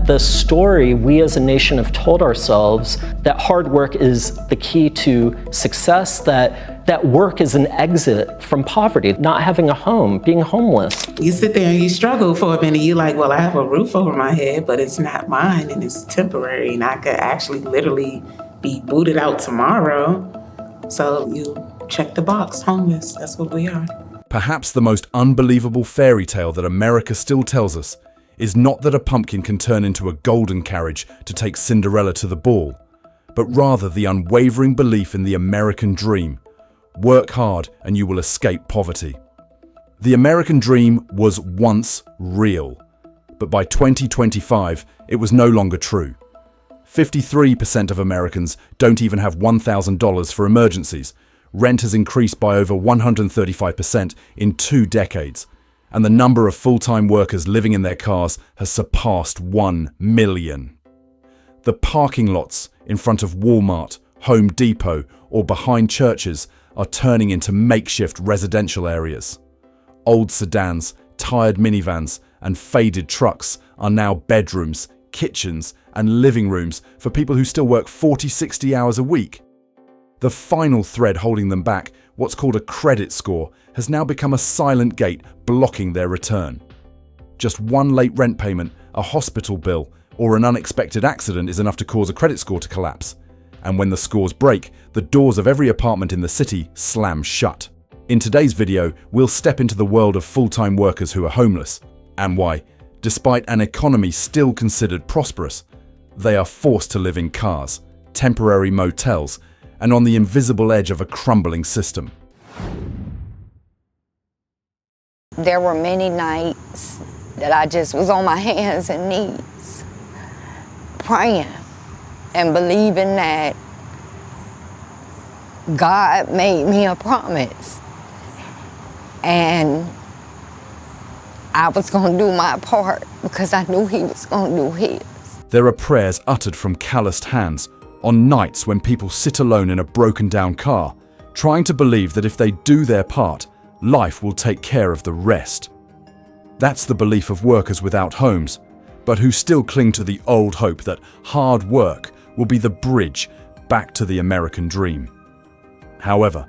the story we as a nation have told ourselves that hard work is the key to success, that work is an exit from poverty, not having a home, being homeless. You sit there and you struggle for a minute. You're like, well, I have a roof over my head, but it's not mine and it's temporary and I could actually literally be booted out tomorrow. So you check the box, homeless. That's what we are. Perhaps the most unbelievable fairy tale that America still tells us is not that a pumpkin can turn into a golden carriage to take Cinderella to the ball, but rather the unwavering belief in the American dream. Work hard and you will escape poverty. The American dream was once real, but by 2025, it was no longer true. 53% of Americans don't even have $1,000 for emergencies. Rent has increased by over 135% in 2 decades, and the number of full-time workers living in their cars has surpassed 1 million. The parking lots in front of Walmart, Home Depot, or behind churches are turning into makeshift residential areas. Old sedans, tired minivans, and faded trucks are now bedrooms, kitchens, and living rooms for people who still work 40-60 hours a week. The final thread holding them back, what's called a credit score, has now become a silent gate blocking their return. Just one late rent payment, a hospital bill, or an unexpected accident is enough to cause a credit score to collapse. And when the scores break, the doors of every apartment in the city slam shut. In today's video, we'll step into the world of full-time workers who are homeless, and why, despite an economy still considered prosperous, they are forced to live in cars, temporary motels, and on the invisible edge of a crumbling system. There were many nights that I just was on my hands and knees, praying and believing that God made me a promise and I was going to do my part because I knew He was going to do His. There are prayers uttered from calloused hands on nights when people sit alone in a broken-down car, trying to believe that if they do their part, life will take care of the rest. That's the belief of workers without homes, but who still cling to the old hope that hard work will be the bridge back to the American dream. However,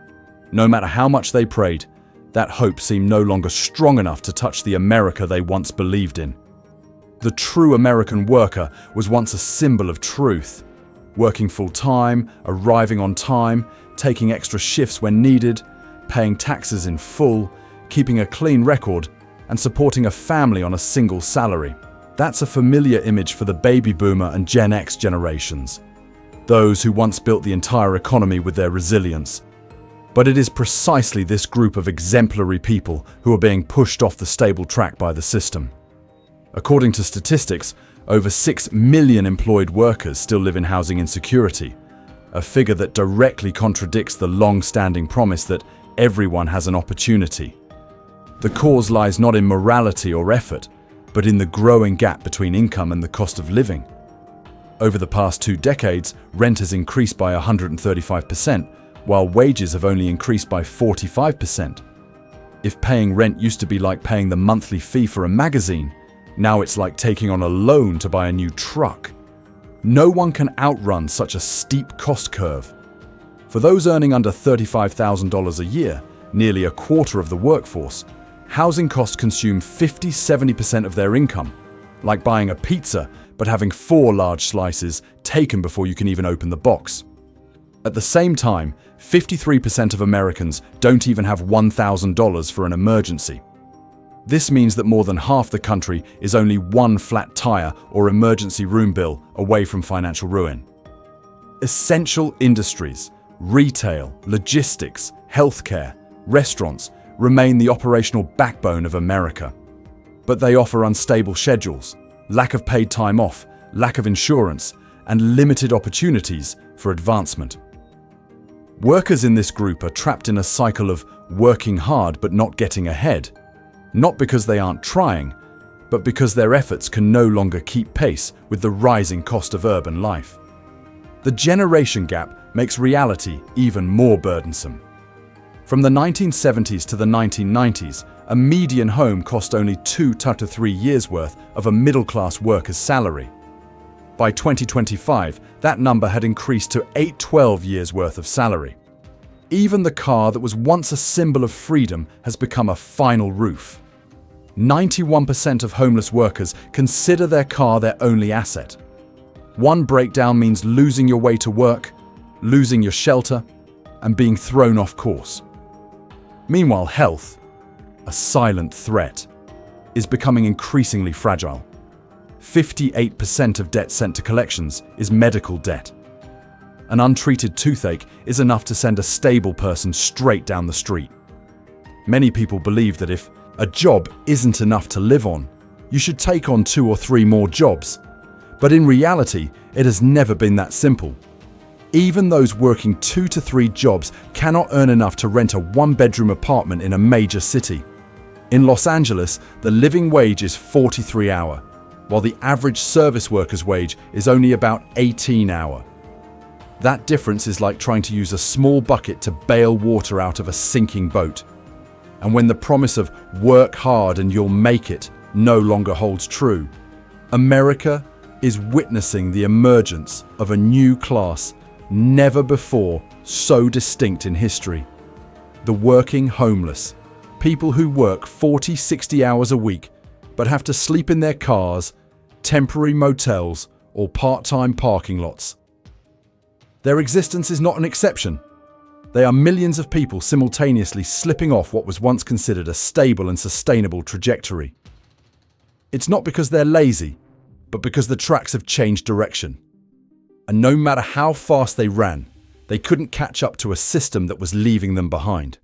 no matter how much they prayed, that hope seemed no longer strong enough to touch the America they once believed in. The true American worker was once a symbol of truth, working full-time, arriving on time, taking extra shifts when needed, paying taxes in full, keeping a clean record, and supporting a family on a single salary. That's a familiar image for the baby boomer and Gen X generations, those who once built the entire economy with their resilience. But it is precisely this group of exemplary people who are being pushed off the stable track by the system. According to statistics, over 6 million employed workers still live in housing insecurity, a figure that directly contradicts the long-standing promise that everyone has an opportunity. The cause lies not in morality or effort, but in the growing gap between income and the cost of living. Over the past 2 decades, rent has increased by 135%, while wages have only increased by 45%. If paying rent used to be like paying the monthly fee for a magazine, now it's like taking on a loan to buy a new truck. No one can outrun such a steep cost curve. For those earning under $35,000 a year, nearly a quarter of the workforce, housing costs consume 50–70% of their income, like buying a pizza but having 4 large slices taken before you can even open the box. At the same time, 53% of Americans don't even have $1,000 for an emergency. This means that more than half the country is only one flat tire or emergency room bill away from financial ruin. Essential industries, retail, logistics, healthcare, restaurants remain the operational backbone of America. But they offer unstable schedules, lack of paid time off, lack of insurance, and limited opportunities for advancement. Workers in this group are trapped in a cycle of working hard but not getting ahead, not because they aren't trying, but because their efforts can no longer keep pace with the rising cost of urban life. The generation gap makes reality even more burdensome. From the 1970s to the 1990s, a median home cost only 2 to 3 years' worth of a middle-class worker's salary. By 2025, that number had increased to 8-12 years' worth of salary. Even the car that was once a symbol of freedom has become a final roof. 91% of homeless workers consider their car their only asset. One breakdown means losing your way to work, losing your shelter, and being thrown off course. Meanwhile, health, a silent threat, is becoming increasingly fragile. 58% of debt sent to collections is medical debt. An untreated toothache is enough to send a stable person straight down the street. Many people believe that if a job isn't enough to live on, you should take on 2 or 3 more jobs. But in reality, it has never been that simple. Even those working 2 to 3 jobs cannot earn enough to rent a 1-bedroom apartment in a major city. In Los Angeles, the living wage is $43 an hour, while the average service worker's wage is only about $18 an hour. That difference is like trying to use a small bucket to bail water out of a sinking boat. And when the promise of work hard and you'll make it no longer holds true, America is witnessing the emergence of a new class never before so distinct in history. The working homeless, people who work 40-60 hours a week but have to sleep in their cars, temporary motels, or part-time parking lots. Their existence is not an exception. They are millions of people simultaneously slipping off what was once considered a stable and sustainable trajectory. It's not because they're lazy, but because the tracks have changed direction. And no matter how fast they ran, they couldn't catch up to a system that was leaving them behind.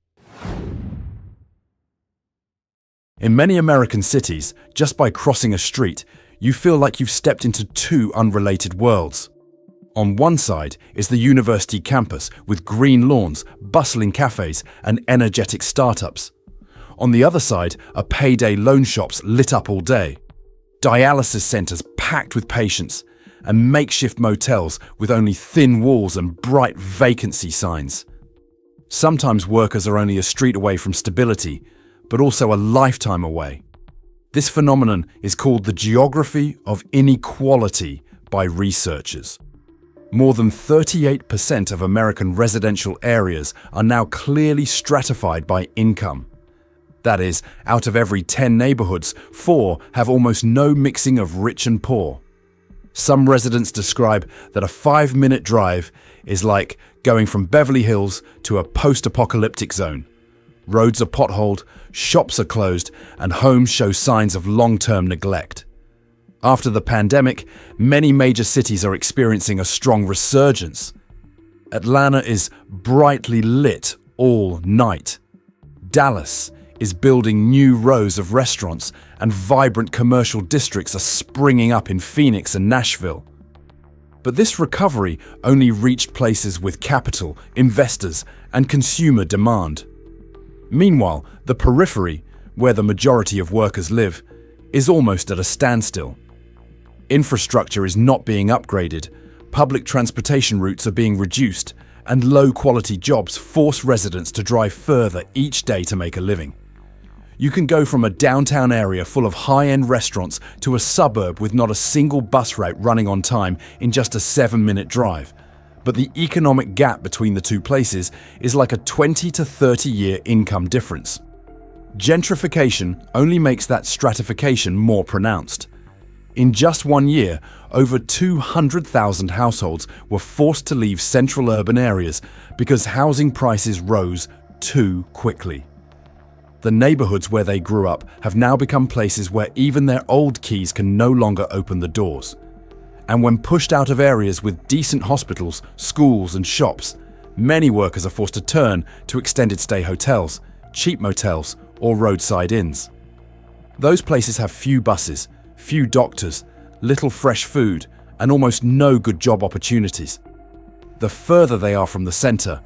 In many American cities, just by crossing a street, you feel like you've stepped into 2 unrelated worlds. On one side is the university campus with green lawns, bustling cafes, and energetic startups. On the other side are payday loan shops lit up all day, dialysis centers packed with patients, and makeshift motels with only thin walls and bright vacancy signs. Sometimes workers are only a street away from stability, but also a lifetime away. This phenomenon is called the geography of inequality by researchers. More than 38% of American residential areas are now clearly stratified by income. That is, out of every 10 neighborhoods, 4 have almost no mixing of rich and poor. Some residents describe that a 5-minute drive is like going from Beverly Hills to a post-apocalyptic zone. Roads are potholed, shops are closed, and homes show signs of long-term neglect. After the pandemic, many major cities are experiencing a strong resurgence. Atlanta is brightly lit all night. Dallas is building new rows of restaurants, and vibrant commercial districts are springing up in Phoenix and Nashville. But this recovery only reached places with capital, investors, and consumer demand. Meanwhile, the periphery, where the majority of workers live, is almost at a standstill. Infrastructure is not being upgraded, public transportation routes are being reduced, and low-quality jobs force residents to drive further each day to make a living. You can go from a downtown area full of high-end restaurants to a suburb with not a single bus route running on time in just a 7-minute drive. But the economic gap between the 2 places is like a 20 to 30-year income difference. Gentrification only makes that stratification more pronounced. In just 1 year, over 200,000 households were forced to leave central urban areas because housing prices rose too quickly. The neighborhoods where they grew up have now become places where even their old keys can no longer open the doors. And when pushed out of areas with decent hospitals, schools, and shops, many workers are forced to turn to extended stay hotels, cheap motels, or roadside inns. Those places have few buses, few doctors, little fresh food, and almost no good job opportunities. The further they are from the center,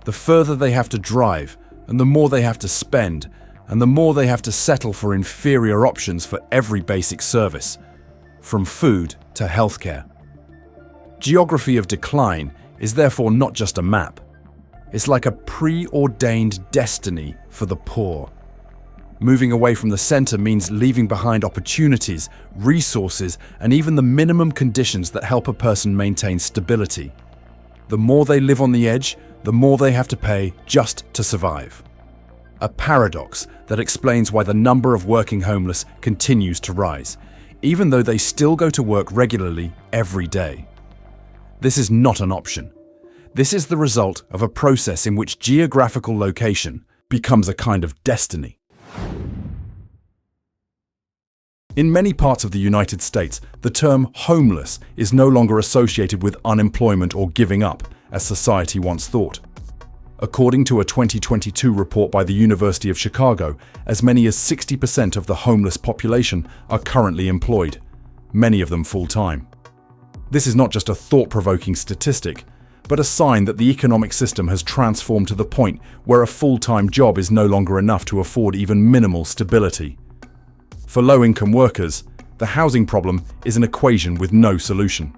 the further they have to drive, and the more they have to spend, and the more they have to settle for inferior options for every basic service, from food to healthcare. Geography of decline is therefore not just a map. It's like a preordained destiny for the poor. Moving away from the center means leaving behind opportunities, resources, and even the minimum conditions that help a person maintain stability. The more they live on the edge, the more they have to pay just to survive. A paradox that explains why the number of working homeless continues to rise, even though they still go to work regularly every day. This is not an option. This is the result of a process in which geographical location becomes a kind of destiny. In many parts of the United States, the term homeless is no longer associated with unemployment or giving up, as society once thought. According to a 2022 report by the University of Chicago, as many as 60% of the homeless population are currently employed, many of them full-time. This is not just a thought-provoking statistic, but a sign that the economic system has transformed to the point where a full-time job is no longer enough to afford even minimal stability. For low-income workers, the housing problem is an equation with no solution.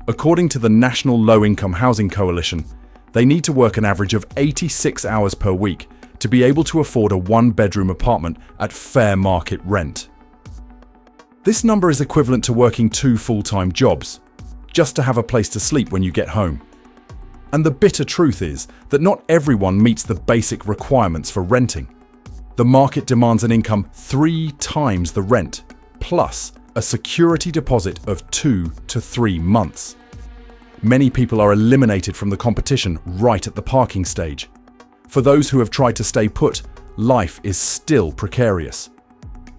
According to the National Low-Income Housing Coalition, they need to work an average of 86 hours per week to be able to afford a one-bedroom apartment at fair market rent. This number is equivalent to working 2 full-time jobs, just to have a place to sleep when you get home. And the bitter truth is that not everyone meets the basic requirements for renting. The market demands an income 3 times the rent, plus a security deposit of 2 to 3 months. Many people are eliminated from the competition right at the parking stage. For those who have tried to stay put, life is still precarious.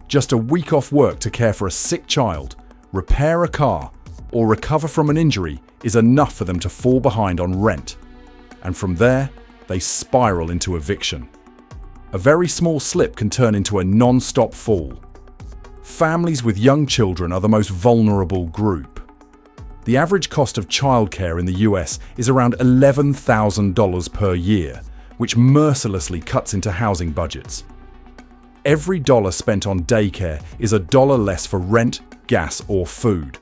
Just a week off work to care for a sick child, repair a car, or recover from an injury is enough for them to fall behind on rent. And from there, they spiral into eviction. A very small slip can turn into a non-stop fall. Families with young children are the most vulnerable group. The average cost of childcare in the US is around $11,000 per year, which mercilessly cuts into housing budgets. Every dollar spent on daycare is a dollar less for rent, gas, or food.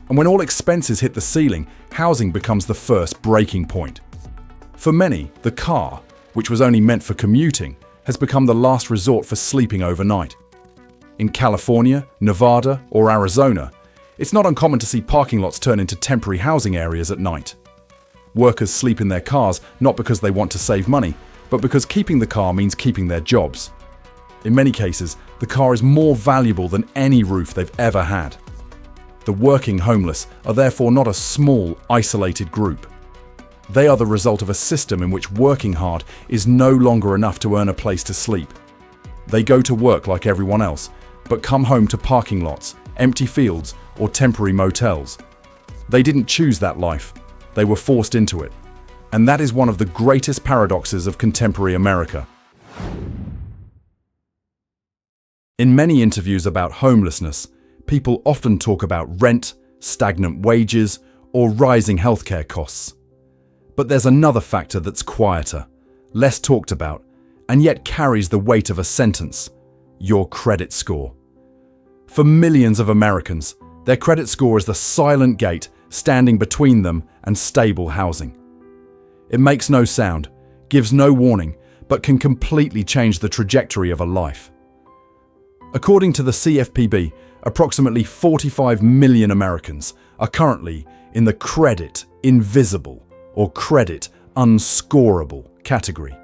And when all expenses hit the ceiling, housing becomes the first breaking point. For many, the car, which was only meant for commuting, has become the last resort for sleeping overnight. In California, Nevada, or Arizona, it's not uncommon to see parking lots turn into temporary housing areas at night. Workers sleep in their cars not because they want to save money, but because keeping the car means keeping their jobs. In many cases, the car is more valuable than any roof they've ever had. The working homeless are therefore not a small, isolated group. They are the result of a system in which working hard is no longer enough to earn a place to sleep. They go to work like everyone else, but come home to parking lots, empty fields, or temporary motels. They didn't choose that life. They were forced into it. And that is one of the greatest paradoxes of contemporary America. In many interviews about homelessness, people often talk about rent, stagnant wages, or rising healthcare costs. But there's another factor that's quieter, less talked about, and yet carries the weight of a sentence: your credit score. For millions of Americans, their credit score is the silent gate standing between them and stable housing. It makes no sound, gives no warning, but can completely change the trajectory of a life. According to the CFPB, approximately 45 million Americans are currently in the credit invisible or credit unscorable category.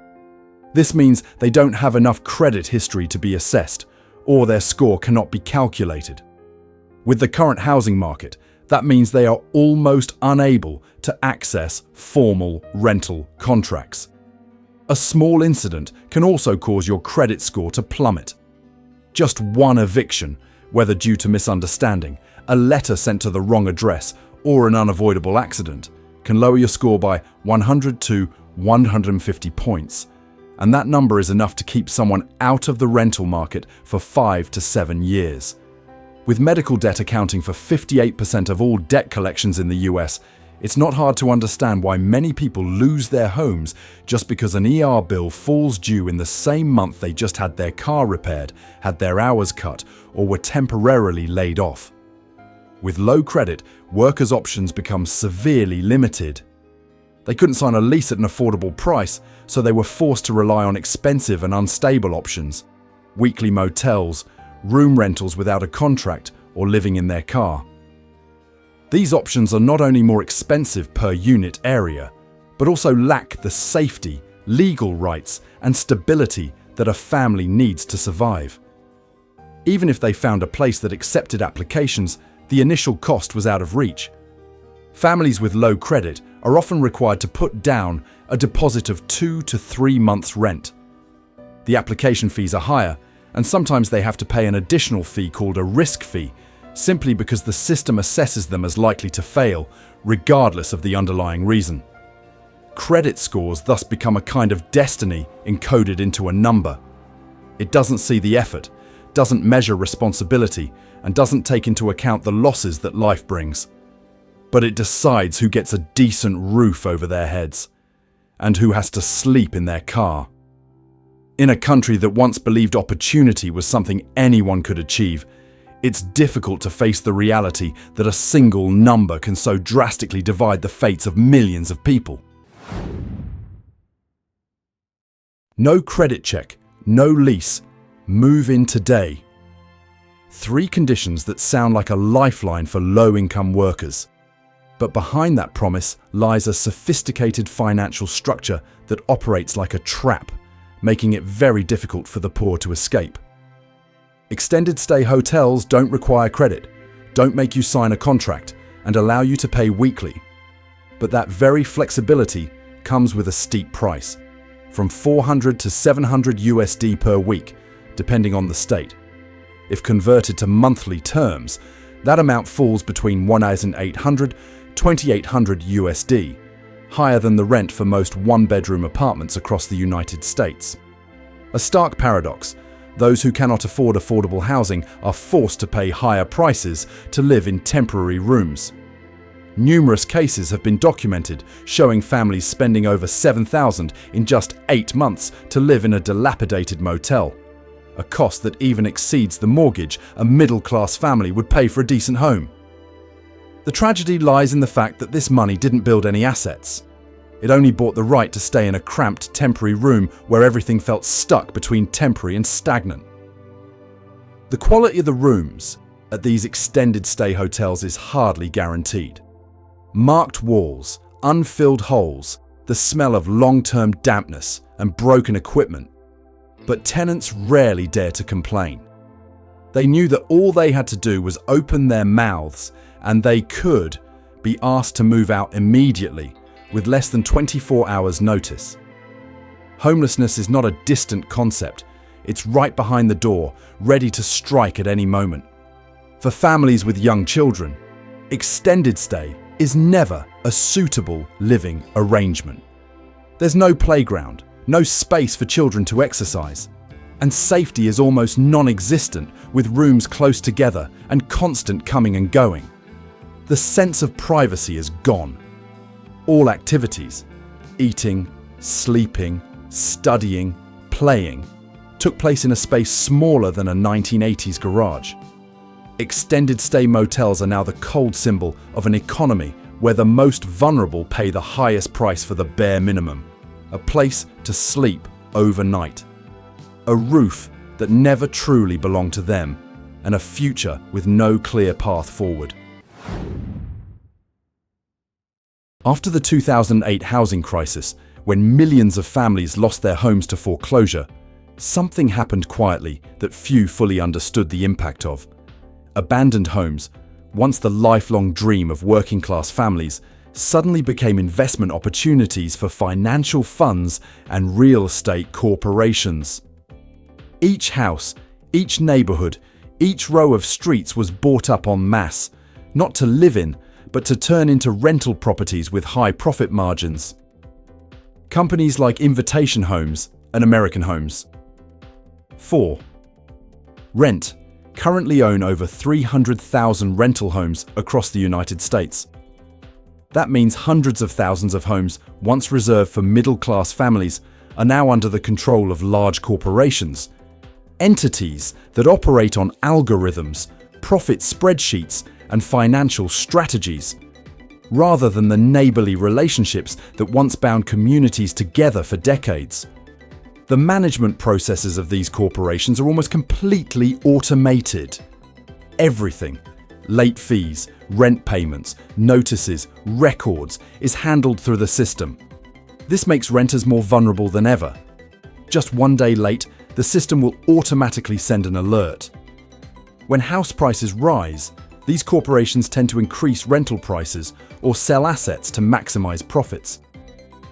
This means they don't have enough credit history to be assessed, or their score cannot be calculated. With the current housing market, that means they are almost unable to access formal rental contracts. A small incident can also cause your credit score to plummet. Just one eviction, whether due to misunderstanding, a letter sent to the wrong address, or an unavoidable accident, can lower your score by 100 to 150 points. And that number is enough to keep someone out of the rental market for 5 to 7 years. With medical debt accounting for 58% of all debt collections in the US, it's not hard to understand why many people lose their homes just because an ER bill falls due in the same month they just had their car repaired, had their hours cut, or were temporarily laid off. With low credit, workers' options become severely limited. They couldn't sign a lease at an affordable price, so they were forced to rely on expensive and unstable options. weekly motels, room rentals without a contract, or living in their car. These options are not only more expensive per unit area, but also lack the safety, legal rights, and stability that a family needs to survive. Even if they found a place that accepted applications, the initial cost was out of reach. Families with low credit are often required to put down a deposit of 2 to 3 months' rent. The application fees are higher, and sometimes they have to pay an additional fee called a risk fee, simply because the system assesses them as likely to fail, regardless of the underlying reason. Credit scores thus become a kind of destiny encoded into a number. It doesn't see the effort, doesn't measure responsibility, and doesn't take into account the losses that life brings. But it decides who gets a decent roof over their heads, and who has to sleep in their car. In a country that once believed opportunity was something anyone could achieve, it's difficult to face the reality that a single number can so drastically divide the fates of millions of people. No credit check, no lease, move in today. 3 conditions that sound like a lifeline for low-income workers. But behind that promise lies a sophisticated financial structure that operates like a trap, making it very difficult for the poor to escape. Extended stay hotels don't require credit, don't make you sign a contract, and allow you to pay weekly. But that very flexibility comes with a steep price, from $400 to $700 USD per week, depending on the state. If converted to monthly terms, that amount falls between $1,800 to $2,800 USD, higher than the rent for most one-bedroom apartments across the United States. A stark paradox. Those who cannot afford affordable housing are forced to pay higher prices to live in temporary rooms. Numerous cases have been documented showing families spending over $7,000 in just 8 months to live in a dilapidated motel, a cost that even exceeds the mortgage a middle-class family would pay for a decent home. The tragedy lies in the fact that this money didn't build any assets. It only bought the right to stay in a cramped temporary room where everything felt stuck between temporary and stagnant. The quality of the rooms at these extended stay hotels is hardly guaranteed. Marked walls, unfilled holes, the smell of long-term dampness and broken equipment. But tenants rarely dare to complain. They knew that all they had to do was open their mouths and they could be asked to move out immediately with less than 24 hours notice. Homelessness is not a distant concept. It's right behind the door, ready to strike at any moment. For families with young children, extended stay is never a suitable living arrangement. There's no playground, no space for children to exercise, and safety is almost non-existent with rooms close together and constant coming and going. The sense of privacy is gone. All activities, eating, sleeping, studying, playing, took place in a space smaller than a 1980s garage. Extended stay motels are now the cold symbol of an economy where the most vulnerable pay the highest price for the bare minimum, a place to sleep overnight, a roof that never truly belonged to them, and a future with no clear path forward. After the 2008 housing crisis, when millions of families lost their homes to foreclosure, something happened quietly that few fully understood the impact of. Abandoned homes, once the lifelong dream of working-class families, suddenly became investment opportunities for financial funds and real estate corporations. Each house, each neighborhood, each row of streets was bought up en masse, not to live in, but to turn into rental properties with high profit margins. Companies like Invitation Homes and American Homes. 4. Rent currently own over 300,000 rental homes across the United States. That means hundreds of thousands of homes once reserved for middle-class families are now under the control of large corporations, entities that operate on algorithms, profit spreadsheets, and financial strategies, rather than the neighborly relationships that once bound communities together for decades. The management processes of these corporations are almost completely automated. Everything, late fees, rent payments, notices, records, is handled through the system. This makes renters more vulnerable than ever. Just one day late, the system will automatically send an alert. When house prices rise, these corporations tend to increase rental prices or sell assets to maximize profits.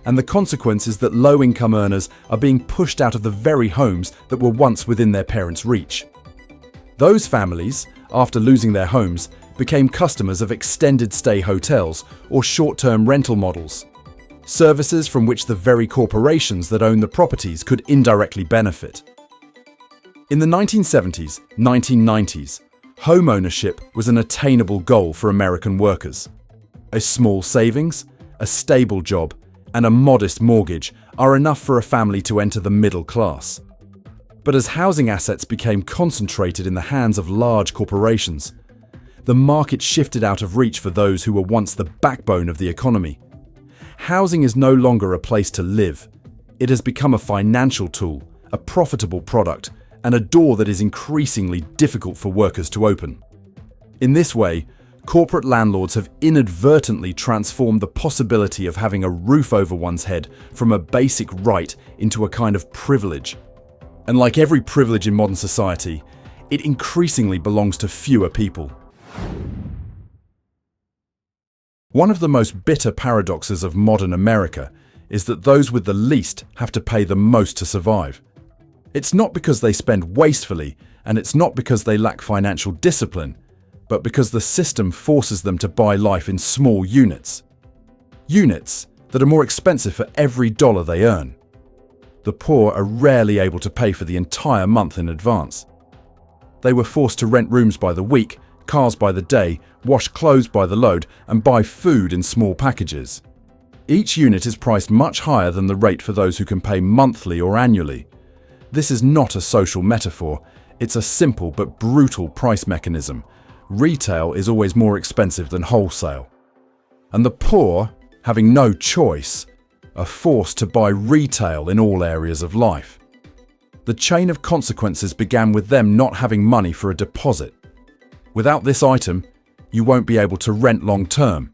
And the consequence is that low-income earners are being pushed out of the very homes that were once within their parents' reach. Those families, after losing their homes, became customers of extended stay hotels or short-term rental models, services from which the very corporations that own the properties could indirectly benefit. In the 1970s, 1990s, home ownership was an attainable goal for American workers. A small savings, a stable job, and a modest mortgage are enough for a family to enter the middle class. But as housing assets became concentrated in the hands of large corporations, the market shifted out of reach for those who were once the backbone of the economy. Housing is no longer a place to live. It has become a financial tool, a profitable product, and a door that is increasingly difficult for workers to open. In this way, corporate landlords have inadvertently transformed the possibility of having a roof over one's head from a basic right into a kind of privilege. And like every privilege in modern society, it increasingly belongs to fewer people. One of the most bitter paradoxes of modern America is that those with the least have to pay the most to survive. It's not because they spend wastefully, and it's not because they lack financial discipline, but because the system forces them to buy life in small units. Units that are more expensive for every dollar they earn. The poor are rarely able to pay for the entire month in advance. They were forced to rent rooms by the week, cars by the day, wash clothes by the load, and buy food in small packages. Each unit is priced much higher than the rate for those who can pay monthly or annually. This is not a social metaphor, it's a simple but brutal price mechanism. Retail is always more expensive than wholesale. And the poor, having no choice, are forced to buy retail in all areas of life. The chain of consequences began with them not having money for a deposit. Without this item, you won't be able to rent long term.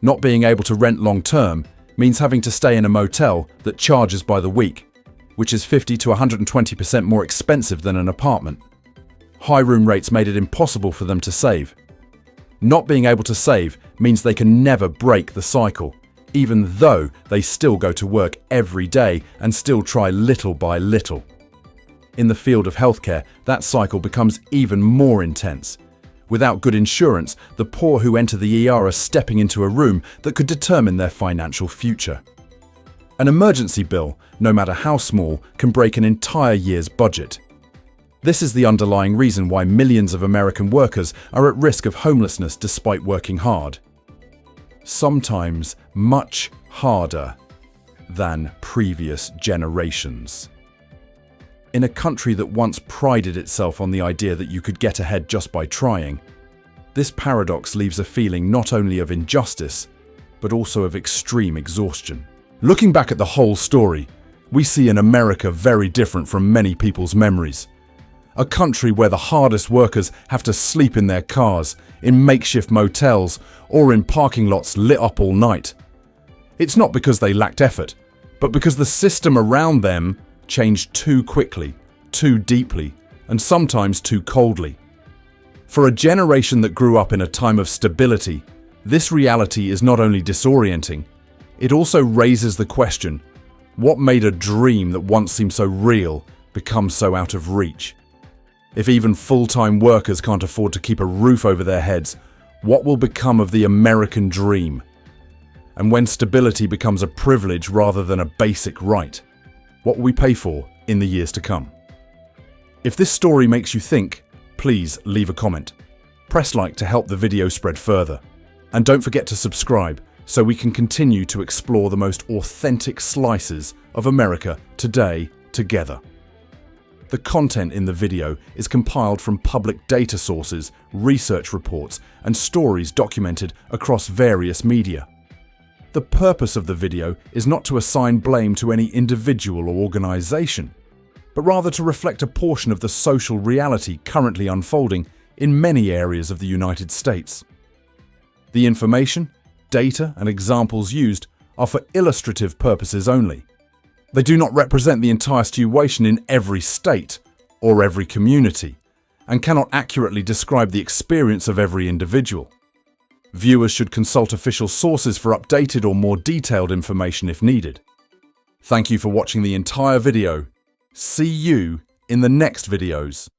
Not being able to rent long term means having to stay in a motel that charges by the week, which is 50 to 120% more expensive than an apartment. High room rates made it impossible for them to save. Not being able to save means they can never break the cycle, even though they still go to work every day and still try little by little. In the field of healthcare, that cycle becomes even more intense. Without good insurance, the poor who enter the ER are stepping into a room that could determine their financial future. An emergency bill, no matter how small, can break an entire year's budget. This is the underlying reason why millions of American workers are at risk of homelessness despite working hard. Sometimes much harder than previous generations. In a country that once prided itself on the idea that you could get ahead just by trying, this paradox leaves a feeling not only of injustice, but also of extreme exhaustion. Looking back at the whole story, we see an America very different from many people's memories. A country where the hardest workers have to sleep in their cars, in makeshift motels, or in parking lots lit up all night. It's not because they lacked effort, but because the system around them changed too quickly, too deeply, and sometimes too coldly. For a generation that grew up in a time of stability, this reality is not only disorienting, it also raises the question, what made a dream that once seemed so real become so out of reach? If even full-time workers can't afford to keep a roof over their heads, what will become of the American dream? And when stability becomes a privilege rather than a basic right, what will we pay for in the years to come? If this story makes you think, please leave a comment. Press like to help the video spread further. And don't forget to subscribe so we can continue to explore the most authentic slices of America today together. The content in the video is compiled from public data sources, research reports, and stories documented across various media. The purpose of the video is not to assign blame to any individual or organization, but rather to reflect a portion of the social reality currently unfolding in many areas of the United States. The information, data, and examples used are for illustrative purposes only. They do not represent the entire situation in every state or every community, and cannot accurately describe the experience of every individual. Viewers should consult official sources for updated or more detailed information if needed. Thank you for watching the entire video. See you in the next videos.